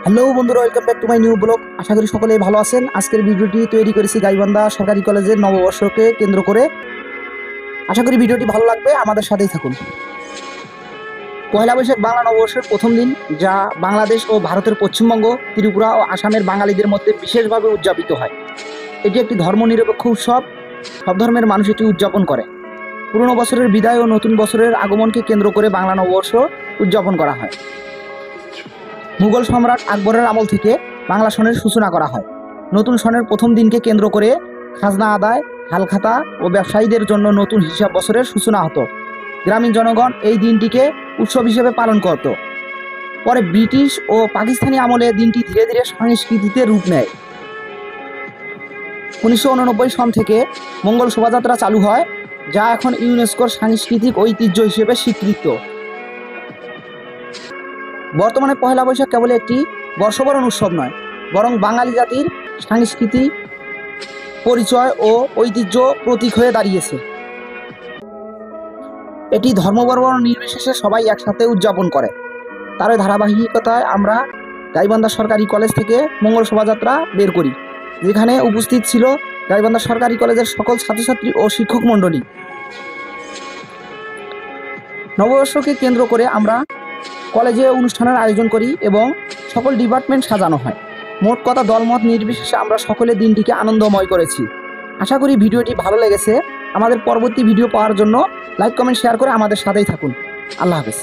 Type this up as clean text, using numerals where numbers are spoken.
Hello বন্ধুরা, welcome back to my new blog. আশা করি সকলেই ভালো আছেন। আজকের ভিডিওটি তৈরি করেছি গাইবান্ধা সরকারি কলেজের নববর্ষকে কেন্দ্র করে। আশা করি ভিডিওটি ভালো লাগবে, আমাদের সাথেই থাকুন। পয়লা বৈশাখ বাংলা নববর্ষের প্রথম দিন, যা বাংলাদেশ ও ভারতের পশ্চিমবঙ্গ, ত্রিপুরা ও আসামের বাঙালিদের মধ্যে বিশেষভাবে উদযাপিত হয়। এটি একটি ধর্মনিরপেক্ষ উৎসব। সব ধর্মের মানুষ এটি উদযাপন করে। পুরনো বছরের বিদায় ও নতুন বছরের আগমনকে কেন্দ্র করে বাংলা নববর্ষ উদযাপন করা হয়। মুঘল সম্রাট আকবরের আমল থেকে বাংলা সনের সূচনা করা হয়। নতুন সনের প্রথম দিনকে কেন্দ্র করে খাজনা আদায়, হালখাতা ও ব্যবসায়ীদের জন্য নতুন হিসাব বছরের সূচনা হতো। গ্রামীণ জনগণ এই দিনটিকে উৎসব হিসেবে পালন করত। পরে ব্রিটিশ ও পাকিস্তানি আমলে দিনটি ধীরে ধীরে সংস্কৃতিতে রূপ নেয়। 1989 সন থেকে মঙ্গল শোভাযাত্রা চালু হয়, যা এখন ইউনেস্কোর সাংস্কৃতিক ঐতিহ্য হিসেবে স্বীকৃত। বর্তমানে পয়লা বৈশাখ কেবল একটি বর্ষবরণ উৎসব নয়, বরং বাঙালি জাতির সাংস্কৃতিক পরিচয় ও ঐতিহ্য প্রতীক হয়ে দাঁড়িয়েছে। এটি ধর্মবর্ণ নির্বিশেষে সবাই একসাথে উদযাপন করে। তার ধারাবাহিকতায় আমরা গাইবান্ধা সরকারি কলেজ থেকে মঙ্গল শোভাযাত্রা বের করি, যেখানে উপস্থিত ছিল গাইবান্ধা সরকারি কলেজের সকল ছাত্রছাত্রী ও শিক্ষক মণ্ডলী। নববর্ষকে কেন্দ্র করে আমরা কলেজে অনুষ্ঠানের আয়োজন করি এবং সকল ডিপার্টমেন্ট সাজানো হয়। মোট কথা, দলমত নির্বিশেষে আমরা সকলে দিনটিকে আনন্দময় করেছি। আশা করি ভিডিওটি ভালো লেগেছে। আমাদের পরবর্তী ভিডিও পাওয়ার জন্য লাইক, কমেন্ট, শেয়ার করে আমাদের সাথেই থাকুন। আল্লাহ হাফেজ।